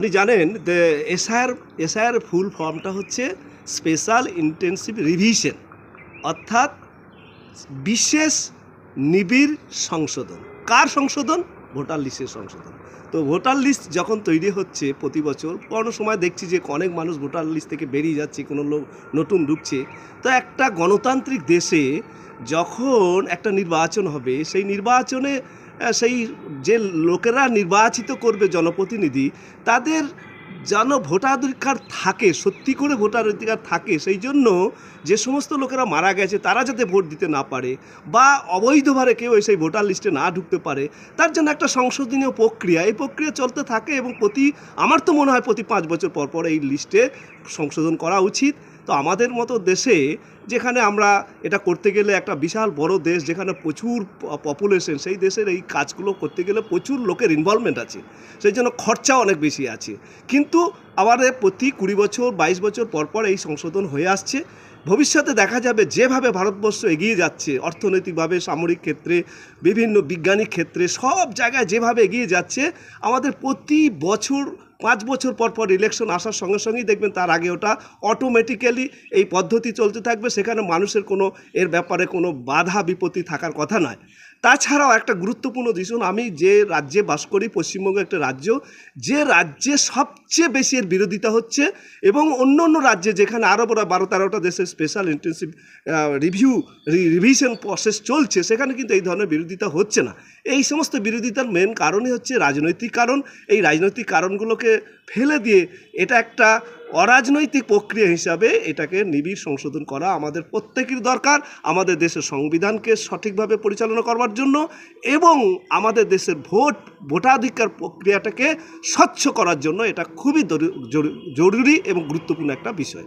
আপনি জানেন যে এসআইআর ফুল ফর্মটা হচ্ছে স্পেশাল ইন্টেন্সিভ রিভিশন, অর্থাৎ বিশেষ নিবিড় সংশোধন। কার সংশোধন? ভোটার লিস্টের সংশোধন। তো ভোটার লিস্ট যখন তৈরি হচ্ছে প্রতি বছর, কোনো সময় দেখছি যে অনেক মানুষ ভোটার লিস্ট থেকে বেরিয়ে যাচ্ছে, কোনো লোক নতুন ঢুকছে। তো একটা গণতান্ত্রিক দেশে যখন একটা নির্বাচন হবে, সেই নির্বাচনে সেই যে লোকেরা নির্বাচিত করবে জনপ্রতিনিধি, তাদের যেন ভোটাধিকার থাকে, সত্যি করে ভোটাধিকার থাকে। সেই জন্য যে সমস্ত লোকেরা মারা গেছে তারা যাতে ভোট দিতে না পারে বা অবৈধভাবে কেউ সেই ভোটার লিস্টে না ঢুকতে পারে, তার জন্য একটা সংশোধনীয় প্রক্রিয়া, এই প্রক্রিয়া চলতে থাকে। এবং আমার তো মনে হয় প্রতি 5 বছর পর পর এই লিস্টে সংশোধন করা উচিত। তো আমাদের মতো দেশে, যেখানে আমরা এটা করতে গেলে, একটা বিশাল বড় দেশ যেখানে প্রচুর পপুলেশন, সেই দেশের এই কাজগুলো করতে গেলে প্রচুর লোকের ইনভলভমেন্ট আছে, সেই জন্য খরচা অনেক বেশি আছে। কিন্তু আমাদের প্রতি 20 বছর 22 বছর পর পর এই সংশোধন হয়ে আসছে। ভবিষ্যতে দেখা যাবে যেভাবে ভারতবর্ষ এগিয়ে যাচ্ছে অর্থনৈতিকভাবে, সামরিক ক্ষেত্রে, বিভিন্ন বিজ্ঞানিক ক্ষেত্রে, সব জায়গায় যেভাবে এগিয়ে যাচ্ছে, আমাদের প্রতি বছর 5 বছর পর পর ইলেকশন আসার সঙ্গে সঙ্গেই দেখবেন তার আগে ওটা অটোমেটিক্যালি এই পদ্ধতি চলতে থাকবে। সেখানে মানুষের কোনো এর ব্যাপারে কোনো বাধা বিপত্তি থাকার কথা নয়। তাছাড়াও একটা গুরুত্বপূর্ণ বিষয়, আমি যে রাজ্যে বাস করি, পশ্চিমবঙ্গ একটা রাজ্য, যে রাজ্যে সবচেয়ে বেশি এর বিরোধিতা হচ্ছে, এবং অন্য অন্য রাজ্যে যেখানে আরও বড় 12-13টা দেশের স্পেশাল ইন্টেন্সিভ রিভিশন প্রসেস চলছে, সেখানে কিন্তু এই ধরনের বিরোধিতা হচ্ছে না। এই সমস্ত বিরোধিতার মেন কারণই হচ্ছে রাজনৈতিক কারণ। এই রাজনৈতিক কারণগুলোকে ফেলে দিয়ে এটা একটা অরাজনৈতিক প্রক্রিয়া হিসাবে এটাকে নিবিড় সংশোধন করা আমাদের প্রত্যেকের দরকার, আমাদের দেশের সংবিধানকে সঠিকভাবে পরিচালনা করবার জন্য, এবং আমাদের দেশের ভোটাধিকার প্রক্রিয়াটাকে স্বচ্ছ করার জন্য। এটা খুবই জরুরি এবং গুরুত্বপূর্ণ একটা বিষয়।